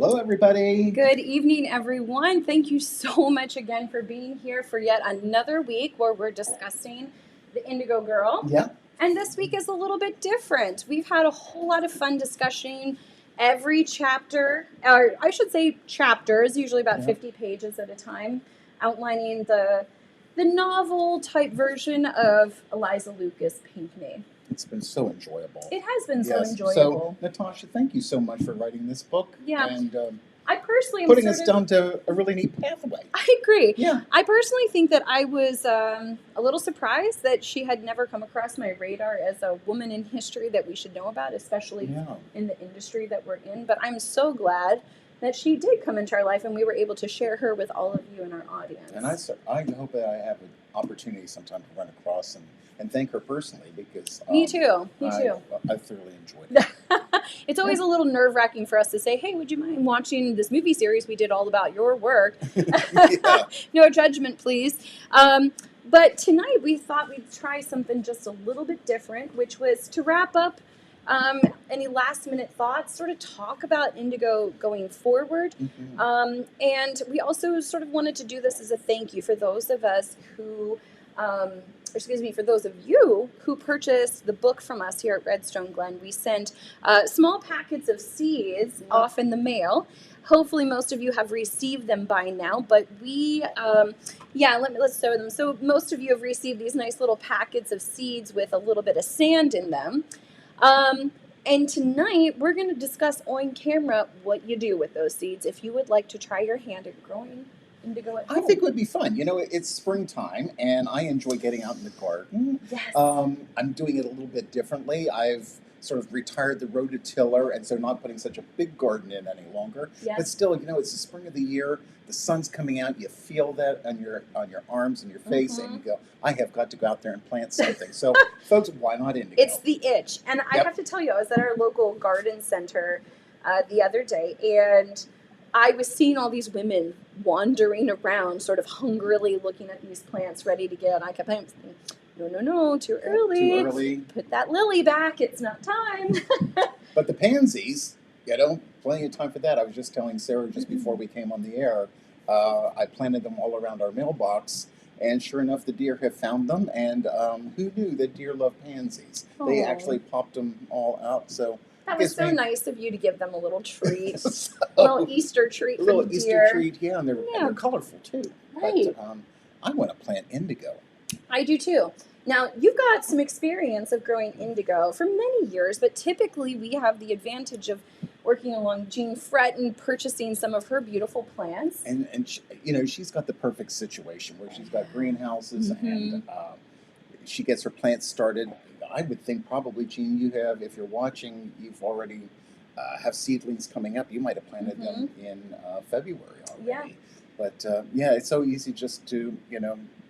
Hello, everybody. Good evening, everyone. Thank you so much again for being here for yet another week where we're discussing the Indigo Girl. Yeah. And this week is a little bit different. We've had a whole lot of fun discussing every chapter, or I should say chapters, usually about 50 pages at a time, outlining the novel type version of Eliza Lucas Pinckney. It's been so enjoyable. It has been so Yes. enjoyable. So, Natasha, thank you so much for writing this book. Yeah. And I personally am putting us down to a really neat pathway. I agree. Yeah. I personally think that I was a little surprised that she had never come across my radar as a woman in history that we should know about, especially in the industry that we're in. But I'm so glad that she did come into our life and we were able to share her with all of you in our audience. And I hope that I have an opportunity sometime to run across and thank her personally because Me too. I thoroughly enjoyed it. It's always a little nerve-wracking for us to say, hey, would you mind watching this movie series we did all about your work? No judgment, please. But tonight we thought we'd try something just a little bit different, which was to wrap up any last-minute thoughts, sort of talk about Indigo going forward. Mm-hmm. And we also sort of wanted to do this as a thank you for those of us who... for those of you who purchased the book from us here at Red Stone Glen, we sent small packets of seeds off in the mail. Hopefully most of you have received them by now, but let's show them. So most of you have received these nice little packets of seeds with a little bit of sand in them. And tonight we're going to discuss on camera what you do with those seeds if you would like to try your hand at growing indigo at home. I think it would be fun. You know, it's springtime, and I enjoy getting out in the garden. Yes. I'm doing it a little bit differently. I've sort of retired the rototiller, and so not putting such a big garden in any longer. Yes. But still, you know, it's the spring of the year. The sun's coming out. You feel that on your arms and your face, and you go, I have got to go out there and plant something. So, folks, why not indigo? It's the itch. And I have to tell you, I was at our local garden center the other day, and I was seeing all these women wandering around, sort of hungrily looking at these plants ready to get. I kept saying, no, too early. Too early. Put that lily back. It's not time. But the pansies, plenty of time for that. I was just telling Sarah just before we came on the air, I planted them all around our mailbox, and sure enough, the deer have found them. And who knew that deer love pansies? Aww. They actually popped them all out. So that was so nice of you to give them a little treat, a so, little Easter treat. A little for Easter deer. treat, and they're colorful too. Right. But I want to plant indigo. I do too. Now, you've got some experience of growing indigo for many years, but typically we have the advantage of working along Jean Fretton, purchasing some of her beautiful plants. And she, she's got the perfect situation where she's got greenhouses and she gets her plants started. I would think probably, Jean, you have, if you're watching, you've already have seedlings coming up. You might have planted them in February already. Yeah. But it's so easy just to,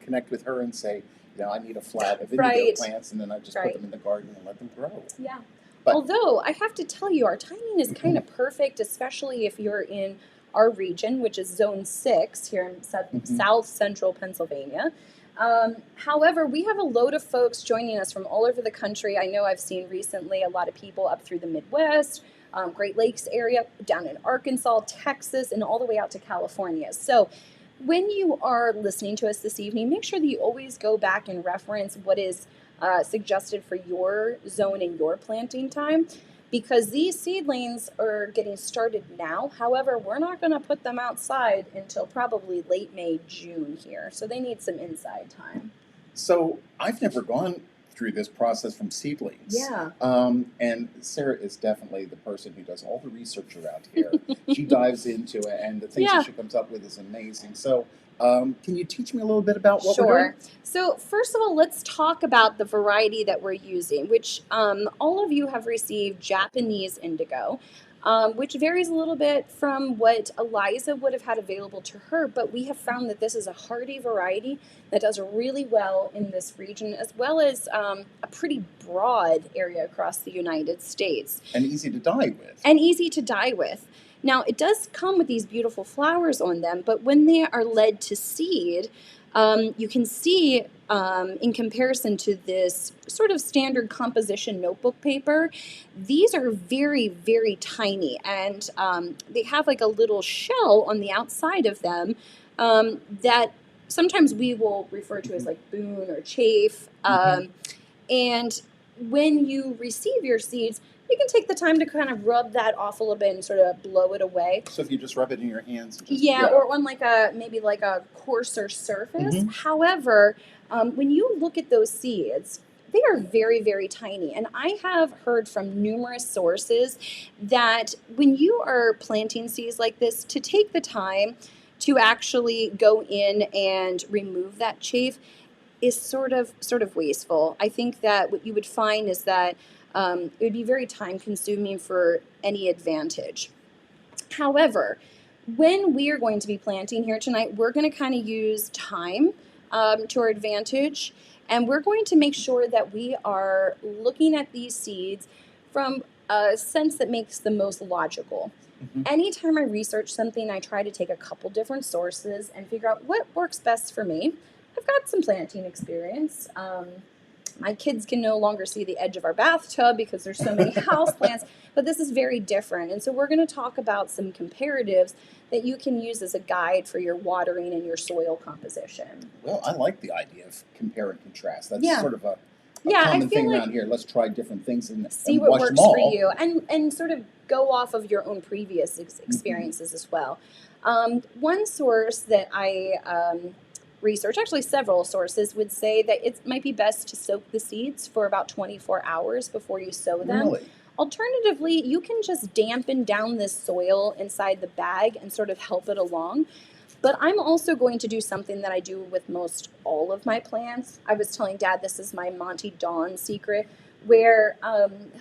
connect with her and say, I need a flat of indigo plants, and then I just put them in the garden and let them grow. Yeah. But, although, I have to tell you, our timing is kind of perfect, especially if you're in our region, which is Zone 6 here in South Central Pennsylvania. However, we have a load of folks joining us from all over the country. I know I've seen recently a lot of people up through the Midwest, Great Lakes area, down in Arkansas, Texas, and all the way out to California. So when you are listening to us this evening, make sure that you always go back and reference what is suggested for your zone and your planting time, because these seedlings are getting started now. However, we're not going to put them outside until probably late May, June here. So they need some inside time. So I've never gone through this process from seedlings. Yeah. And Sarah is definitely the person who does all the research around here. She dives into it, and the things that she comes up with is amazing. So can you teach me a little bit about what we're doing? So first of all, let's talk about the variety that we're using, which all of you have received Japanese indigo, which varies a little bit from what Eliza would have had available to her, but we have found that this is a hardy variety that does really well in this region, as well as a pretty broad area across the United States. And easy to dye with. Now, it does come with these beautiful flowers on them, but when they are led to seed, you can see in comparison to this sort of standard composition notebook paper, these are very, very tiny, and they have like a little shell on the outside of them that sometimes we will refer to as like boon or chafe. And when you receive your seeds, you can take the time to kind of rub that off a little bit and sort of blow it away. So if you just rub it in your hands, and just, yeah, or on like a maybe like a coarser surface. However, when you look at those seeds, they are very, very tiny. And I have heard from numerous sources that when you are planting seeds like this, to take the time to actually go in and remove that chaff is sort of wasteful. I think that what you would find is that it would be very time consuming for any advantage. However, when we are going to be planting here tonight, we're going to kind of use time to our advantage, and we're going to make sure that we are looking at these seeds from a sense that makes the most logical. Anytime I research something, I try to take a couple different sources and figure out what works best for me. I've got some planting experience. My kids can no longer see the edge of our bathtub because there's so many house plants, but this is very different. And so we're going to talk about some comparatives that you can use as a guide for your watering and your soil composition. Well, I like the idea of compare and contrast. That's sort of a I common feel thing like around here. Let's try different things and see and what watch works them all. for you, and sort of go off of your own previous experiences as well. One source that I research, actually several sources, would say that it might be best to soak the seeds for about 24 hours before you sow them. Really? Alternatively, you can just dampen down this soil inside the bag and sort of help it along. But I'm also going to do something that I do with most all of my plants. I was telling Dad this is my Monty Dawn secret, where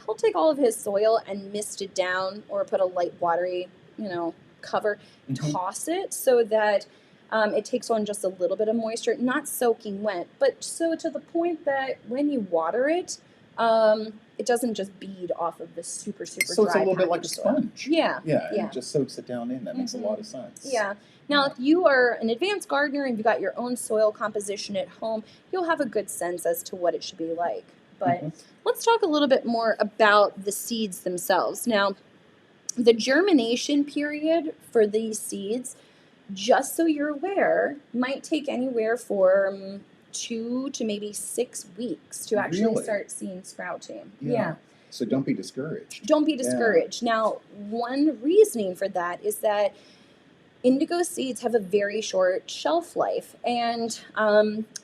he'll take all of his soil and mist it down or put a light watery, cover, toss it so that it takes on just a little bit of moisture, not soaking wet, but so to the point that when you water it, it doesn't just bead off of this super So dry it's a little bit like a soil. sponge. Yeah. And it just soaks it down in. That makes a lot of sense. Yeah. Now, if you are an advanced gardener and you've got your own soil composition at home, you'll have a good sense as to what it should be like. But let's talk a little bit more about the seeds themselves. Now, the germination period for these seeds, just so you're aware, might take anywhere from 2 to maybe 6 weeks to actually start seeing sprouting. Yeah. So don't be discouraged. Don't be discouraged. Now, one reasoning for that is that indigo seeds have a very short shelf life, and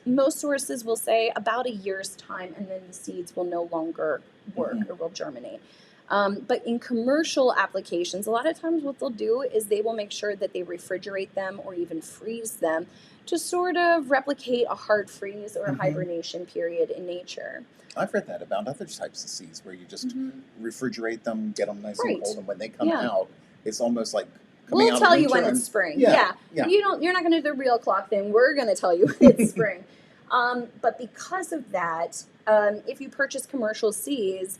most sources will say about a year's time, and then the seeds will no longer work or will germinate. But in commercial applications, a lot of times what they'll do is they will make sure that they refrigerate them or even freeze them to sort of replicate a hard freeze or a hibernation period in nature. I've read that about other types of seeds where you just refrigerate them, get them nice and cold, and when they come out, it's almost like coming out we'll of tell you winter when it's spring. Yeah. You're not going to do the real clock thing. We're going to tell you when it's spring. But because of that, if you purchase commercial seeds,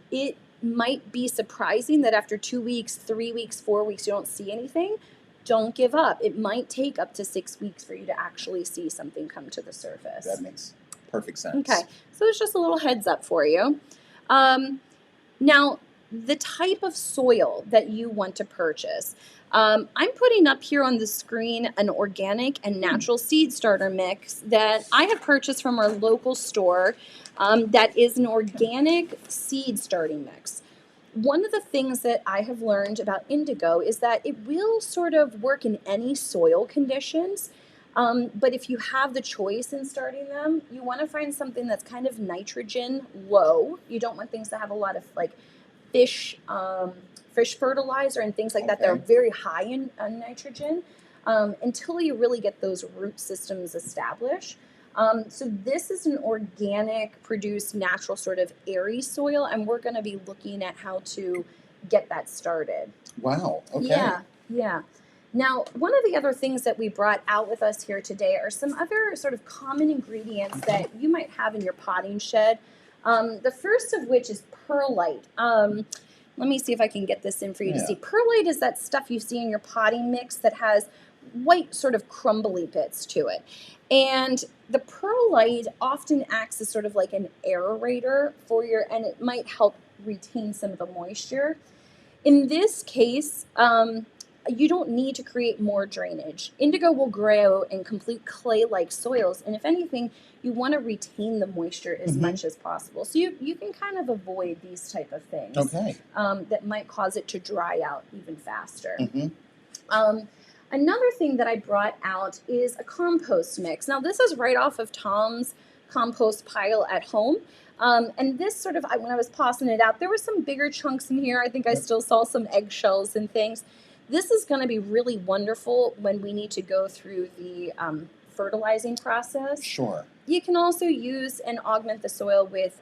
it might be surprising that after 2 weeks, 3 weeks, 4 weeks, you don't see anything. Don't give up. It might take up to 6 weeks for you to actually see something come to the surface. That makes perfect sense. Okay, so it's just a little heads up for you. Now, the type of soil that you want to purchase. I'm putting up here on the screen an organic and natural seed starter mix that I have purchased from our local store that is an organic seed starting mix. One of the things that I have learned about indigo is that it will sort of work in any soil conditions. But if you have the choice in starting them, you want to find something that's kind of nitrogen low. You don't want things that have a lot of like fish fertilizer and things like that that are very high in nitrogen until you really get those root systems established. So this is an organic, produced, natural sort of airy soil, and we're going to be looking at how to get that started. Wow. Okay. Yeah. Now, one of the other things that we brought out with us here today are some other sort of common ingredients that you might have in your potting shed. The first of which is perlite. Let me see if I can get this in for you to see. Perlite is that stuff you see in your potting mix that has white sort of crumbly bits to it. And the perlite often acts as sort of like an aerator for and it might help retain some of the moisture. In this case, you don't need to create more drainage. Indigo will grow in complete clay-like soils, and if anything, you want to retain the moisture as much as possible. So you can kind of avoid these type of things that might cause it to dry out even faster. Another thing that I brought out is a compost mix. Now, this is right off of Tom's compost pile at home. And this sort of, when I was tossing it out, there were some bigger chunks in here. I think I still saw some eggshells and things. This is going to be really wonderful when we need to go through the fertilizing process. Sure. You can also use and augment the soil with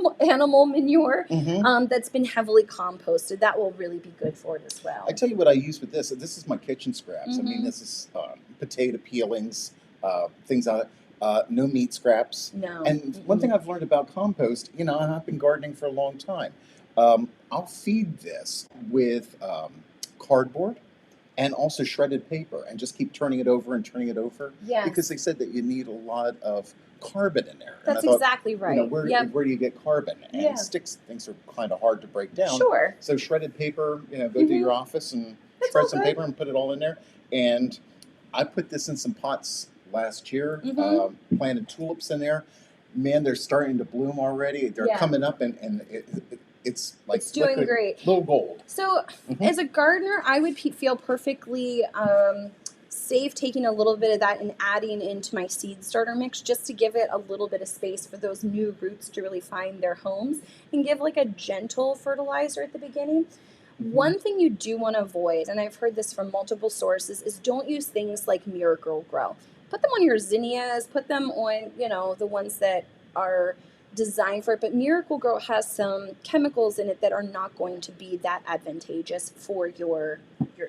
animal manure that's been heavily composted. That will really be good for it as well. I tell you what I use with this. This is my kitchen scraps. I mean, this is potato peelings, things out. No meat scraps. No. And one thing I've learned about compost, you know, I've been gardening for a long time. I'll feed this with cardboard and also shredded paper and just keep turning it over and turning it over. Yes. Because they said that you need a lot of carbon in there. That's exactly right. You know, where do you get carbon? And sticks, things are kind of hard to break down. Sure. So shredded paper, you know, go to your office and shred some paper and put it all in there. And I put this in some pots last year, planted tulips in there. Man, they're starting to bloom already. They're coming up, and it's like it's doing great. Little gold. So, as a gardener, I would feel perfectly safe taking a little bit of that and adding into my seed starter mix just to give it a little bit of space for those new roots to really find their homes and give like a gentle fertilizer at the beginning. One thing you do want to avoid, and I've heard this from multiple sources, is don't use things like Miracle-Gro. Put them on your zinnias, put them on, you know, the ones that are designed for it. But Miracle-Gro has some chemicals in it that are not going to be that advantageous for your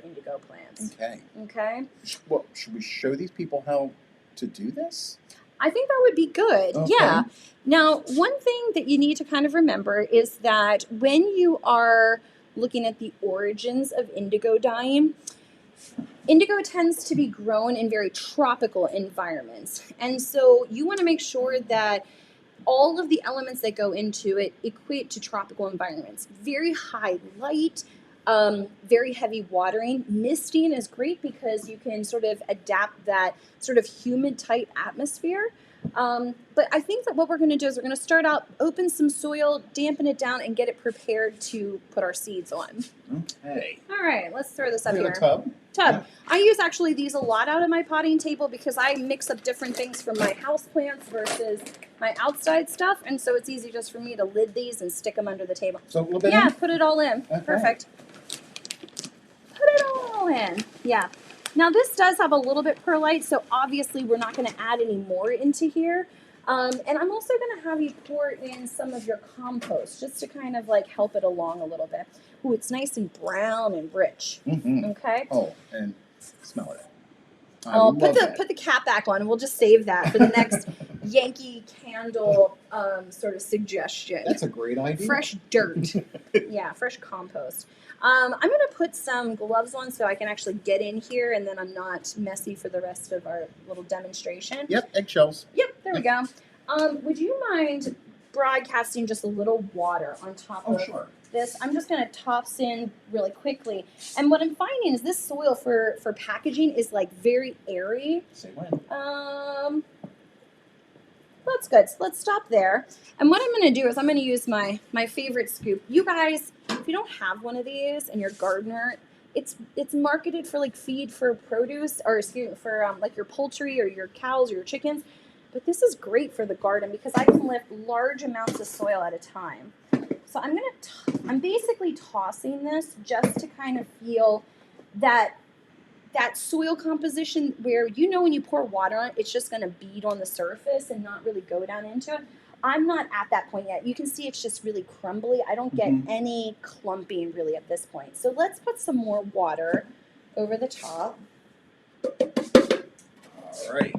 indigo plants. Okay. Okay. Well, should we show these people how to do this? I think that would be good. Okay. Yeah. Now, one thing that you need to kind of remember is that when you are looking at the origins of indigo dyeing, indigo tends to be grown in very tropical environments. And so you want to make sure that all of the elements that go into it equate to tropical environments. Very high light, very heavy watering. Misting is great because you can sort of adapt that sort of humid type atmosphere. But I think that what we're going to do is we're going to start out, open some soil, dampen it down, and get it prepared to put our seeds on. Okay. All right, let's throw this up here. A tub. Yeah. I use actually these a lot out of my potting table because I mix up different things from my house plants versus my outside stuff, and so it's easy just for me to lid these and stick them under the table. So a little bit in? in? Put it all in. Okay. Perfect. Put it all in. Yeah. Now this does have a little bit perlite, so obviously we're not going to add any more into here. And I'm also going to have you pour in some of your compost just to kind of like help it along a little bit. Ooh, it's nice and brown and rich. Okay. Oh, and smell it. Put the cap back on, and we'll just save that for the next Yankee Candle sort of suggestion. That's a great idea. Fresh dirt. Yeah, fresh compost. I'm going to put some gloves on so I can actually get in here, and then I'm not messy for the rest of our little demonstration. Yep, eggshells. Yep, there we go. Would you mind broadcasting just a little water on top of this? I'm just going to toss in really quickly. And what I'm finding is this soil for packaging is like very airy. Say when. That's good. So let's stop there. And what I'm going to do is I'm going to use my favorite scoop. You guys, if you don't have one of these and you're a gardener, it's marketed for like feed for produce, or excuse me, for like your poultry or your cows or your chickens. But this is great for the garden because I can lift large amounts of soil at a time. So I'm basically tossing this just to kind of feel that soil composition where, you know, when you pour water on it, it's just going to bead on the surface and not really go down into it. I'm not at that point yet. You can see it's just really crumbly. I don't get any clumping really at this point. So let's put some more water over the top. All right.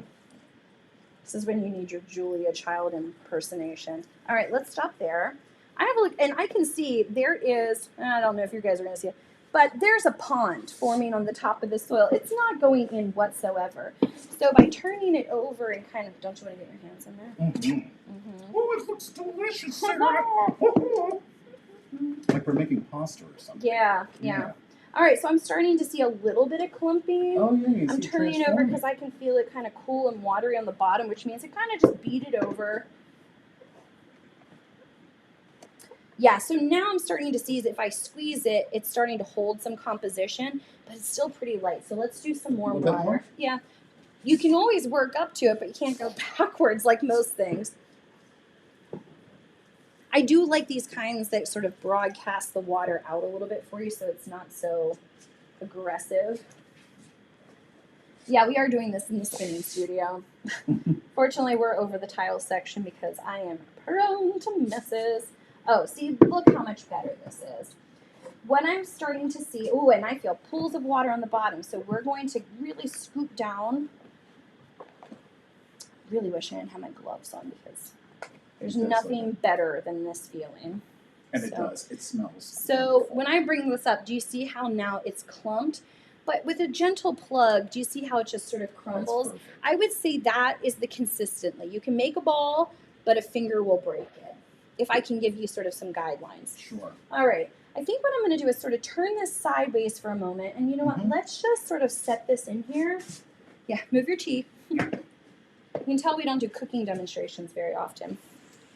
This is when you need your Julia Child impersonation. All right, let's stop there. I have a look, and I can see there is, I don't know if you guys are going to see it, But there's a pond forming on the top of the soil. It's not going in whatsoever. So by turning it over and kind of, don't you want to get your hands in there? Mm-hmm. Oh, it looks delicious, Sarah. Like we're making pasta or something. Yeah. All right, so I'm starting to see a little bit of clumping. Oh, yeah, I'm turning it over because I can feel it kind of cool and watery on the bottom, which means it kind of just beat it over. Yeah, so now I'm starting to see is if I squeeze it, it's starting to hold some composition, but it's still pretty light. So let's do some more water. Yeah, you can always work up to it, but you can't go backwards like most things. I do like these kinds that sort of broadcast the water out a little bit for you so it's not so aggressive. Yeah, we are doing this in the spinning studio. Fortunately, we're over the tile section because I am prone to messes. Oh, see, look how much better this is. What I'm starting to see, oh, and I feel pools of water on the bottom, so we're going to really scoop down. Really wish I didn't have my gloves on because there's nothing better than this feeling. And it does. It smells. So when I bring this up, do you see how now it's clumped? But with a gentle plug, do you see how it just sort of crumbles? I would say that is the consistently. You can make a ball, but a finger will break it. If I can give you sort of some guidelines. Sure. All right. I think what I'm going to do is sort of turn this sideways for a moment. And you know what? Let's just sort of set this in here. Yeah, move your teeth. You can tell we don't do cooking demonstrations very often.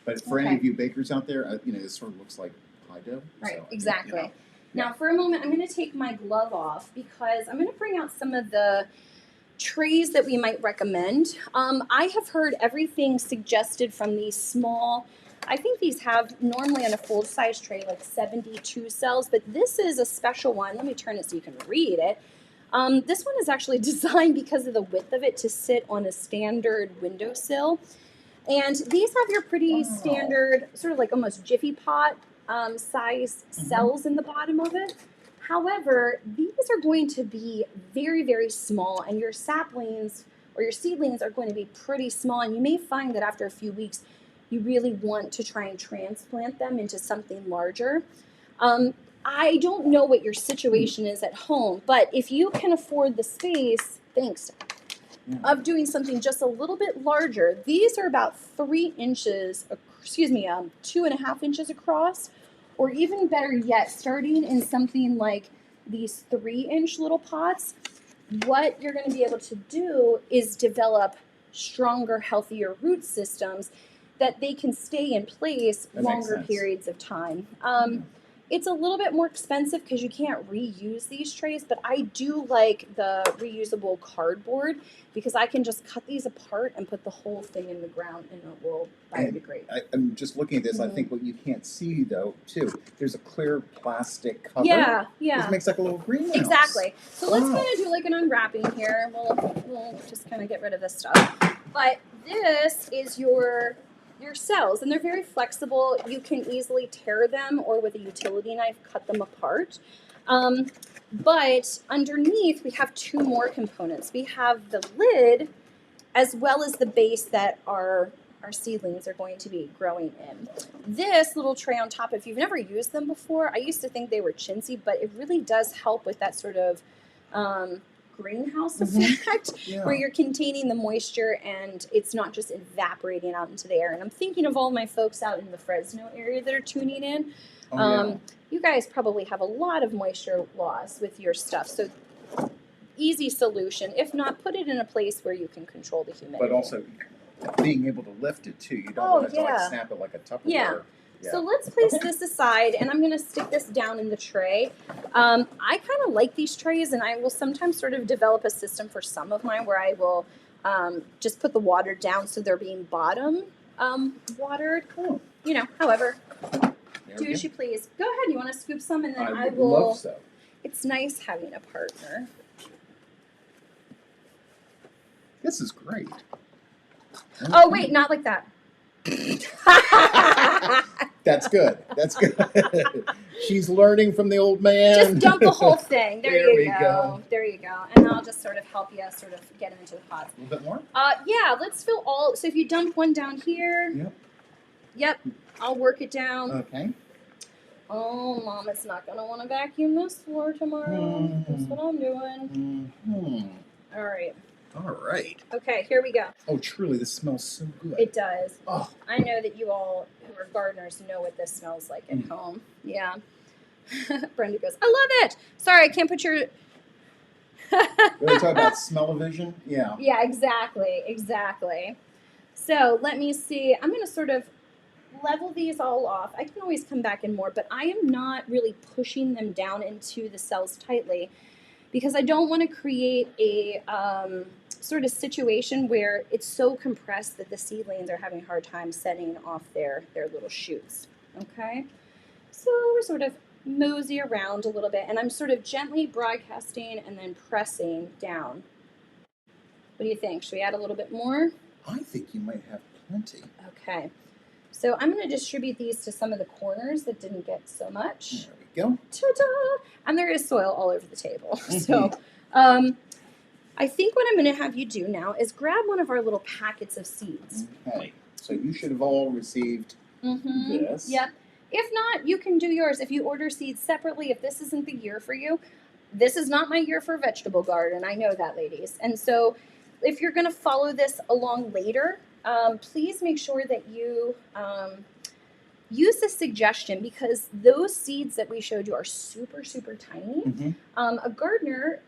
But for any of you bakers out there, you know, this sort of looks like pie dough. Right, so, exactly. You know, Now, for a moment, I'm going to take my glove off because I'm going to bring out some of the trays that we might recommend. I have heard everything suggested from these small, I think these have normally on a full-size tray like 72 cells, but this is a special one. Let me turn it so you can read it. This one is actually designed because of the width of it to sit on a standard windowsill. And these have your pretty standard, sort of like almost Jiffy Pot size cells in the bottom of it. However, these are going to be very, very small, and your saplings or your seedlings are going to be pretty small. And you may find that after a few weeks, you really want to try and transplant them into something larger. I don't know what your situation is at home, but if you can afford the space, of doing something just a little bit larger, these are about 3 inches, 2.5 inches across, or even better yet, starting in something like these 3-inch little pots, what you're going to be able to do is develop stronger, healthier root systems that they can stay in place longer periods of time. It's a little bit more expensive because you can't reuse these trays, but I do like the reusable cardboard because I can just cut these apart and put the whole thing in the ground and it will biodegrade. I'm just looking at this. I think what you can't see, though, too, there's a clear plastic cover. Yeah. This makes like a little greenhouse. Exactly. So let's kind of do like an unwrapping here. We'll just kind of get rid of this stuff. But this is your cells, and they're very flexible. You can easily tear them or with a utility knife cut them apart. But underneath we have 2 more components. We have the lid as well as the base that our seedlings are going to be growing in. This little tray on top, if you've never used them before, I used to think they were chintzy, but it really does help with that sort of greenhouse effect where you're containing the moisture and it's not just evaporating out into the air. And I'm thinking of all my folks out in the Fresno area that are tuning in. You guys probably have a lot of moisture loss with your stuff. So easy solution. If not, put it in a place where you can control the humidity. But also being able to lift it too. You don't want it to like snap it like a Tupperware. Yeah. So let's place this aside, and I'm going to stick this down in the tray. I kind of like these trays, and I will sometimes sort of develop a system for some of mine where I will just put the water down so they're being bottom watered. You know, however, do as you please. Go ahead. You want to scoop some, and then I will. Love so. It's nice having a partner. This is great. Oh, wait, not like that. That's good. That's good. She's learning from the old man. Just dump the whole thing. There you go. There you go. And I'll just sort of help you sort of get them into the pots. A little bit more? Yeah, let's fill all. So if you dump one down here. Yep. I'll work it down. Okay. Oh, Mom is not going to want to vacuum this floor tomorrow. That's what I'm doing. All right. All right. Okay, here we go. Oh, truly, this smells so good. It does. Oh. I know that you all who are gardeners know what this smells like at home. Yeah. Brenda goes, I love it. Sorry, I can't put your... Really talk about smell-o-vision? Yeah. Yeah, exactly. So let me see. I'm going to sort of level these all off. I can always come back in more, but I am not really pushing them down into the cells tightly because I don't want to create a sort of situation where it's so compressed that the seedlings are having a hard time setting off their little shoots. Okay? So we're sort of mosey around a little bit, and I'm sort of gently broadcasting and then pressing down. What do you think? Should we add a little bit more? I think you might have plenty. Okay. So I'm going to distribute these to some of the corners that didn't get so much. There we go. Ta-da! And there is soil all over the table. So I think what I'm going to have you do now is grab one of our little packets of seeds. Okay. So you should have all received this. Yep. If not, you can do yours. If you order seeds separately, if this isn't the year for you, this is not my year for a vegetable garden. I know that, ladies. And so if you're going to follow this along later, please make sure that you use this suggestion because those seeds that we showed you are super, super tiny. A gardener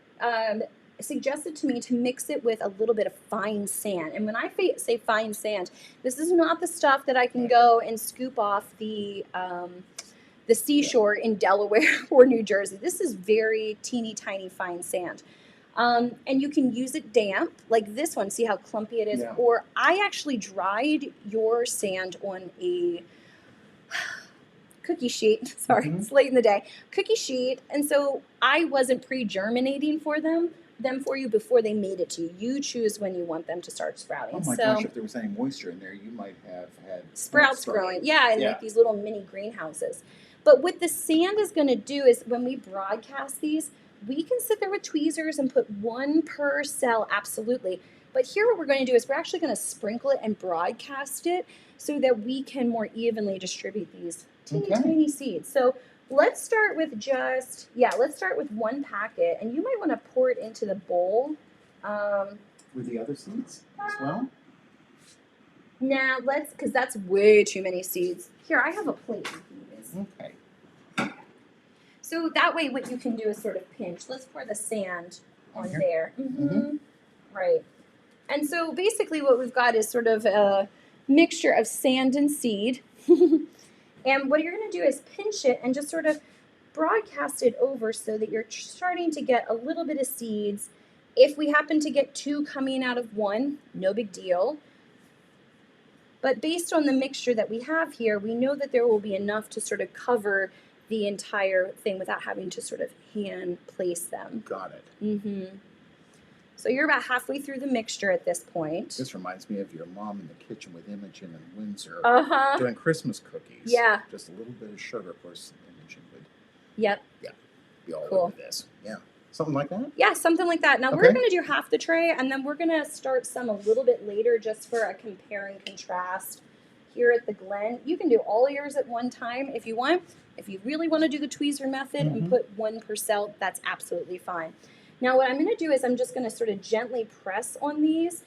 suggested to me to mix it with a little bit of fine sand. And when I say fine sand, this is not the stuff that I can go and scoop off the seashore in Delaware or New Jersey. This is very teeny tiny fine sand. And you can use it damp, like this one. See how clumpy it is? Yeah. Or I actually dried your sand on a cookie sheet. Sorry, it's late in the day. Cookie sheet. And so I wasn't pre-germinating for them for you before they made it to you. You choose when you want them to start sprouting. Oh my gosh, if there was any moisture in there, you might have had sprouts growing. Yeah, and like these little mini greenhouses. But what the sand is going to do is when we broadcast these, we can sit there with tweezers and put one per cell, absolutely. But here what we're going to do is we're actually going to sprinkle it and broadcast it so that we can more evenly distribute these tiny seeds. So let's start with let's start with one packet, and you might want to pour it into the bowl. With the other seeds as well? Nah, because that's way too many seeds. Here, I have a plate. Okay. So that way what you can do is sort of pinch. Let's pour the sand on there. Right. And so basically what we've got is sort of a mixture of sand and seed. And what you're going to do is pinch it and just sort of broadcast it over so that you're starting to get a little bit of seeds. If we happen to get two coming out of one, no big deal. But based on the mixture that we have here, we know that there will be enough to sort of cover the entire thing without having to sort of hand place them. Got it. So you're about halfway through the mixture at this point. This reminds me of your mom in the kitchen with Imogen and Windsor doing Christmas cookies. Yeah. Just a little bit of sugar, of course, Imogen would. Yep. Yeah. Be all Cool. over this. Yeah. Something like that? Yeah, something like that. Now we're going to do half the tray, and then we're going to start some a little bit later just for a compare and contrast here at the Glen. You can do all yours at one time if you want. If you really want to do the tweezer method and put one per cell, that's absolutely fine. Now what I'm going to do is I'm just going to sort of gently press on these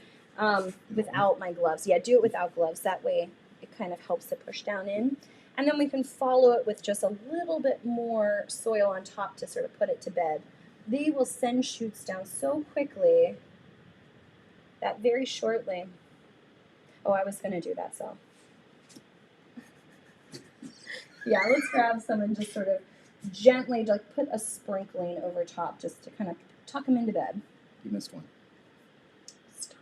without my gloves. Yeah, do it without gloves. That way it kind of helps to push down in. And then we can follow it with just a little bit more soil on top to sort of put it to bed. They will send shoots down so quickly that very shortly. Oh, I was going to do that, so. Yeah, let's grab some and just sort of gently like put a sprinkling over top just to kind of tuck them into bed. You missed one. Stop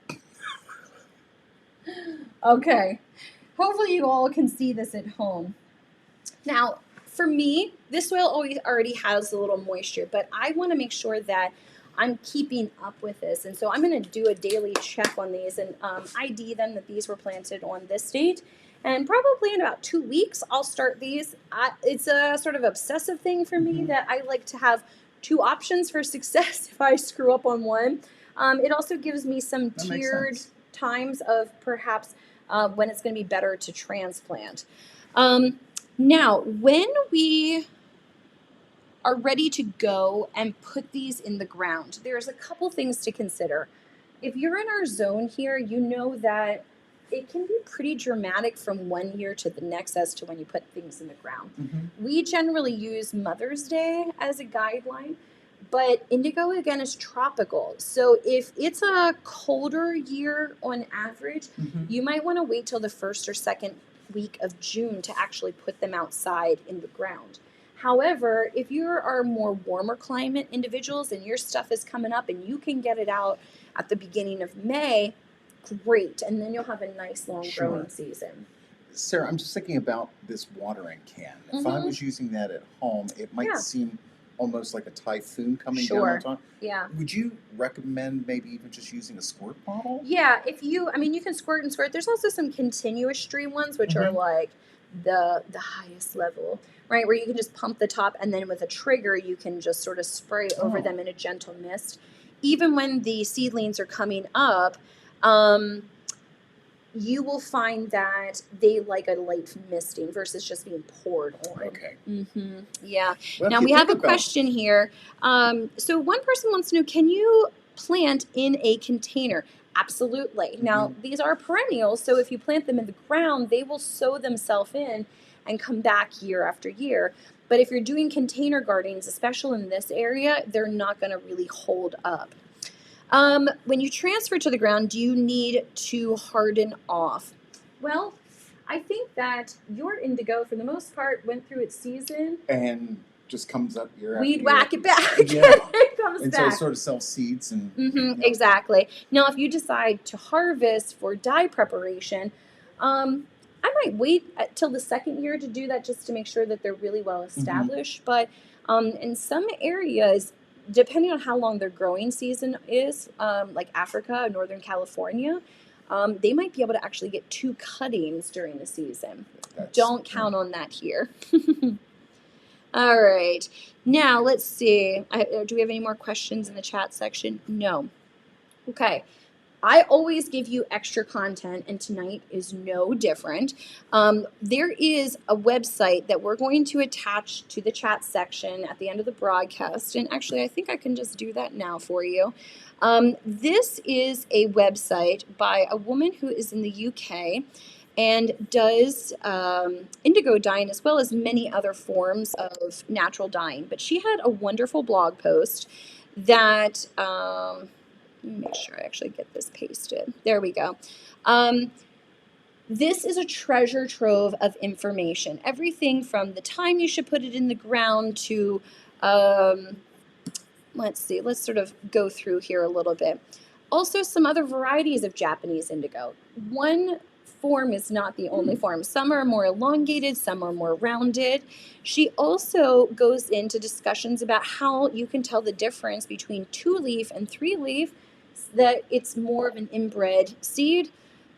it. Okay. Hopefully you all can see this at home. Now, for me, this soil already has a little moisture, but I want to make sure that I'm keeping up with this. And so I'm going to do a daily check on these and ID them that these were planted on this date. And probably in about 2 weeks, I'll start these. It's a sort of obsessive thing for me that I like to have two options for success if I screw up on one. It also gives me some tiered times of perhaps when it's going to be better to transplant. Now, when we are ready to go and put these in the ground, there's a couple things to consider. If you're in our zone here, you know that it can be pretty dramatic from one year to the next as to when you put things in the ground. We generally use Mother's Day as a guideline, but indigo again is tropical. So if it's a colder year on average, you might want to wait till the first or second week of June to actually put them outside in the ground. However, if you are more warmer climate individuals and your stuff is coming up and you can get it out at the beginning of May, great. And then you'll have a nice long growing season. Sarah, I'm just thinking about this watering can. If I was using that at home, it might seem almost like a typhoon coming down on top. Yeah. Would you recommend maybe even just using a squirt bottle? Yeah, you can squirt and squirt. There's also some continuous stream ones, which are like the highest level, right? Where you can just pump the top and then with a trigger, you can just sort of spray over them in a gentle mist. Even when the seedlings are coming up, you will find that they like a light misting versus just being poured on. Okay. Yeah. Well, now we have a question here. So one person wants to know, can you plant in a container? Absolutely. Now these are perennials, so if you plant them in the ground, they will sow themselves in and come back year after year. But if you're doing container gardens, especially in this area, they're not going to really hold up. When you transfer to the ground, do you need to harden off? Well, I think that your indigo, for the most part, went through its season. And just comes up year after year. We'd whack it back. Yeah. It comes and back. So it sort of self-seeds. And, Exactly. Now, if you decide to harvest for dye preparation, I might wait till the second year to do that just to make sure that they're really well established. But in some areas, depending on how long their growing season is, like Africa or Northern California, they might be able to actually get 2 cuttings during the season. Don't count on that here. All right. Now, let's see. Do we have any more questions in the chat section? No. Okay. I always give you extra content, and tonight is no different. There is a website that we're going to attach to the chat section at the end of the broadcast, and actually I think I can just do that now for you. This is a website by a woman who is in the UK and does indigo dyeing as well as many other forms of natural dyeing. But she had a wonderful blog post that... let me make sure I actually get this pasted. There we go. This is a treasure trove of information. Everything from the time you should put it in the ground to, let's see, let's sort of go through here a little bit. Also, some other varieties of Japanese indigo. One form is not the only form. Some are more elongated, some are more rounded. She also goes into discussions about how you can tell the difference between 2-leaf and 3-leaf, that it's more of an inbred seed.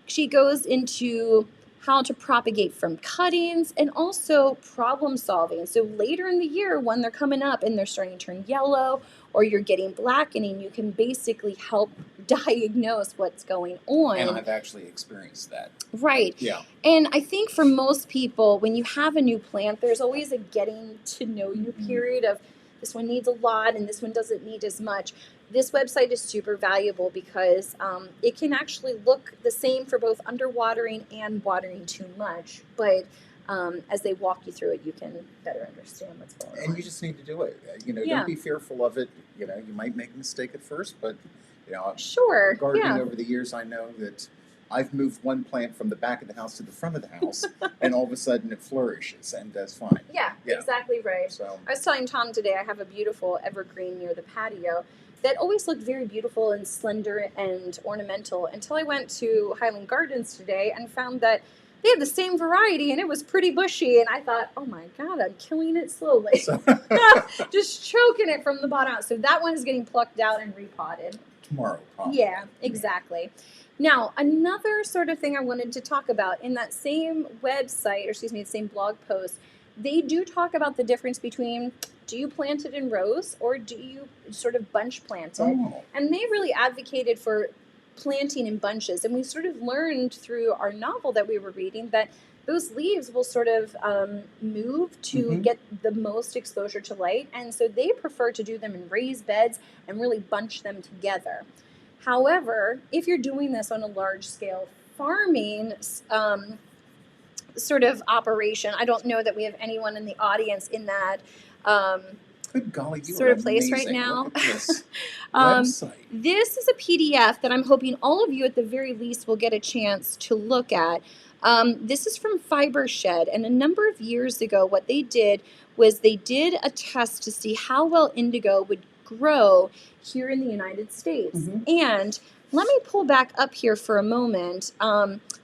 She goes into how to propagate from cuttings and also problem solving. So later in the year when they're coming up and they're starting to turn yellow or you're getting blackening, you can basically help diagnose what's going on. And I've actually experienced that. Right. Yeah. And I think for most people, when you have a new plant, there's always a getting to know you period of this one needs a lot and this one doesn't need as much. This website is super valuable because it can actually look the same for both underwatering and watering too much. But as they walk you through it, you can better understand what's going on. And you just need to do it. Don't be fearful of it. You might make a mistake at first, but, sure. Gardening over the years, I know that I've moved one plant from the back of the house to the front of the house, and all of a sudden it flourishes and does fine. Yeah, exactly right. So, I was telling Tom today I have a beautiful evergreen near the patio that always looked very beautiful and slender and ornamental until I went to Highland Gardens today and found that they had the same variety and it was pretty bushy. And I thought, oh my God, I'm killing it slowly. Just choking it from the bottom out. So that one is getting plucked out and repotted. Tomorrow, probably. Yeah, exactly. Now, another sort of thing I wanted to talk about in that same website, or excuse me, the same blog post, they do talk about the difference between, do you plant it in rows or do you sort of bunch plant it? Oh. And they really advocated for planting in bunches. And we sort of learned through our novel that we were reading that those leaves will sort of move to get the most exposure to light. And so they prefer to do them in raised beds and really bunch them together. However, if you're doing this on a large scale farming sort of operation, I don't know that we have anyone in the audience in that Good golly, you sort are of place amazing. right now. Look at this website. This is a PDF that I'm hoping all of you at the very least will get a chance to look at. This is from Fiber Shed, and a number of years ago, what they did was they did a test to see how well indigo would grow here in the United States. And let me pull back up here for a moment,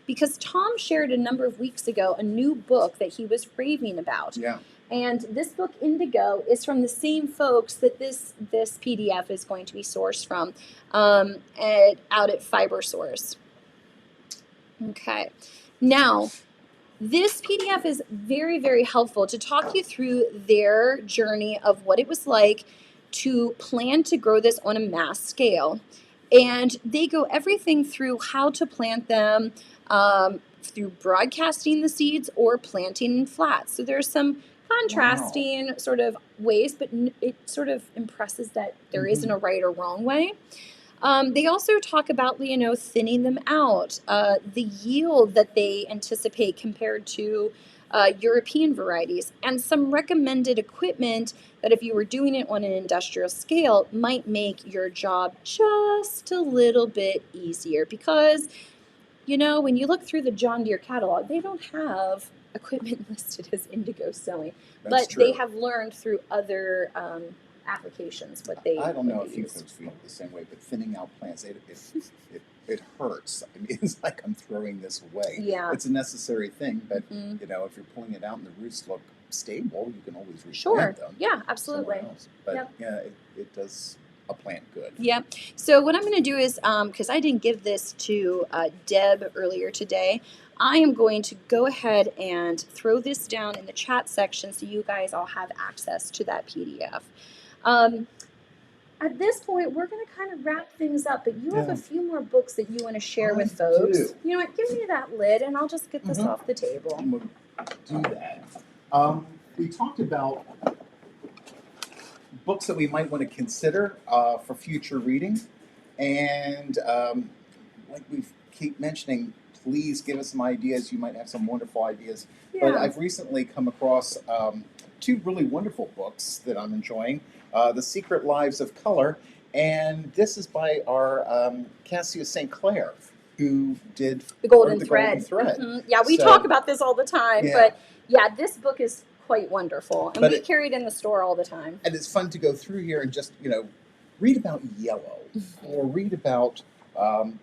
because Tom shared a number of weeks ago a new book that he was raving about. Yeah. And this book, Indigo, is from the same folks that this PDF is going to be sourced from, out at FiberSource. Okay. Now, this PDF is very, very helpful to talk you through their journey of what it was like to plan to grow this on a mass scale. And they go everything through how to plant them, through broadcasting the seeds or planting in flats. So there's some contrasting sort of ways, but it sort of impresses that there isn't a right or wrong way. They also talk about, thinning them out, the yield that they anticipate compared to European varieties, and some recommended equipment that if you were doing it on an industrial scale might make your job just a little bit easier. Because, when you look through the John Deere catalog, they don't have equipment listed as indigo sowing, but they have learned through other applications what they I don't know if you folks feel the same way, but thinning out plants, it hurts. I mean, it's like I'm throwing this away. Yeah. It's a necessary thing, but if you're pulling it out and the roots look stable, you can always replant them. Yeah, absolutely. But yeah, it does a plant good. Yeah. So what I'm going to do is, because I didn't give this to Deb earlier today, I am going to go ahead and throw this down in the chat section so you guys all have access to that PDF. At this point, we're going to kind of wrap things up, but you have a few more books that you want to share with folks. You know what? Give me that lid, and I'll just get this off the table. I'm going to do that. We talked about books that we might want to consider for future reading, and like we keep mentioning, please give us some ideas. You might have some wonderful ideas. But I've recently come across two really wonderful books that I'm enjoying. The Secret Lives of Color, and this is by our Cassia St. Clair, who did The Golden Thread. Yeah, we talk about this all the time, but this book is quite wonderful, and we carry it in the store all the time. And it's fun to go through here and just, read about yellow, or read about, amber,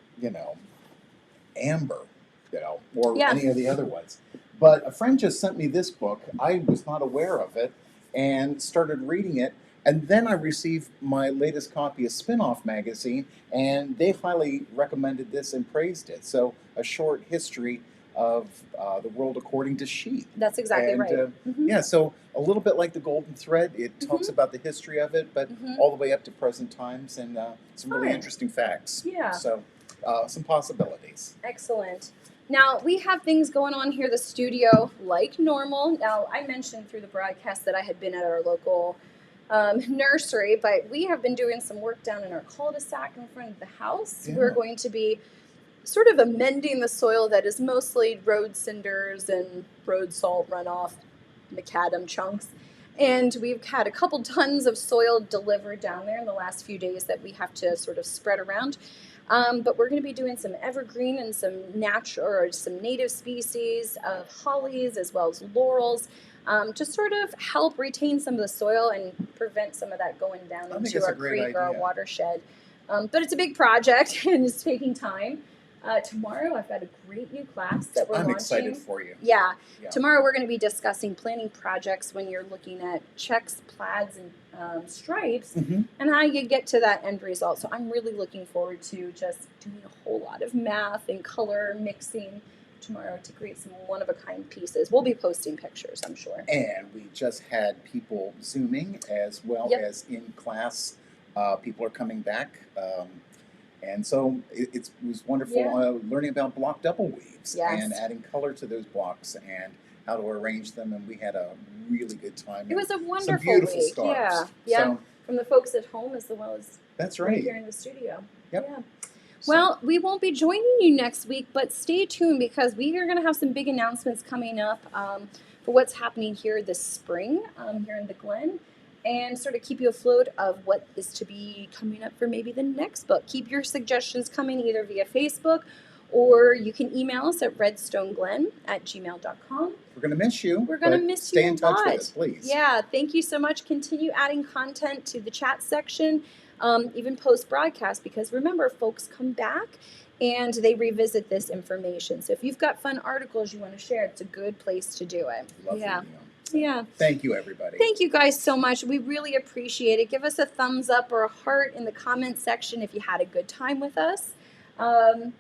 or any of the other ones. But a friend just sent me this book. I was not aware of it and started reading it. And then I received my latest copy of Spin-Off magazine, and they highly recommended this and praised it. So a short history of the world according to she. That's exactly right. Yeah, so a little bit like the Golden Thread. It talks about the history of it, but all the way up to present times, and some really interesting facts. Yeah. So some possibilities. Excellent. Now, we have things going on here at the studio like normal. Now, I mentioned through the broadcast that I had been at our local nursery, but we have been doing some work down in our cul-de-sac in front of the house. We're going to be sort of amending the soil that is mostly road cinders and road salt runoff, macadam chunks. And we've had a couple tons of soil delivered down there in the last few days that we have to sort of spread around. But we're going to be doing some evergreen and some natural or some native species of hollies as well as laurels to sort of help retain some of the soil and prevent some of that going down into our creek or our watershed. But it's a big project and it's taking time. Tomorrow I've got a great new class that we're launching. I'm excited for you. Yeah. Tomorrow we're going to be discussing planning projects when you're looking at checks, plaids, and stripes, and how you get to that end result. So I'm really looking forward to just doing a whole lot of math and color mixing tomorrow to create some one-of-a-kind pieces. We'll be posting pictures, I'm sure. And we just had people Zooming as well as in class. People are coming back. And so it was wonderful Yeah. learning about block double weaves Yes. and adding color to those blocks and how to arrange them. And we had a really good time. It was a Some wonderful beautiful week. stars. Yeah. Yeah. So From the folks at home as well as that's right right. here in the studio. Yep. Yeah. So, Well, we won't be joining you next week, but stay tuned because we are going to have some big announcements coming up for what's happening here this spring here in the Glen, and sort of keep you afloat of what is to be coming up for maybe the next book. Keep your suggestions coming either via Facebook or you can email us at redstoneglen@gmail.com. we're going to miss you. We're going to but miss stay you a in touch lot. with us, please. Yeah, thank you so much. Continue adding content to the chat section, even post-broadcast, because remember, folks come back and they revisit this information. So if you've got fun articles you want to share, it's a good place to do it. Lovely, Yeah. you know. Yeah. Thank you, everybody. Thank you guys so much. We really appreciate it. Give us a thumbs up or a heart in the comment section if you had a good time with us. I'm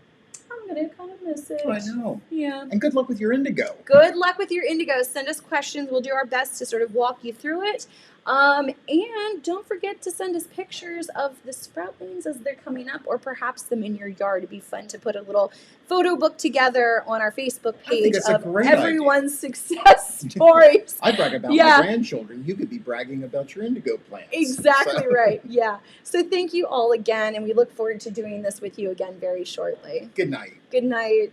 going to kind of miss it. I know. Yeah. And good luck with your indigo. Good luck with your indigo. Send us questions. We'll do our best to sort of walk you through it. And don't forget to send us pictures of the sproutlings as they're coming up, or perhaps them in your yard. It'd be fun to put a little photo book together on our Facebook I think page it's a of great everyone's success stories. I brag about Yeah. my grandchildren. You could be bragging about your indigo plants. Exactly So, right. Yeah. So thank you all again, and we look forward to doing this with you again very shortly. Good night. Good night.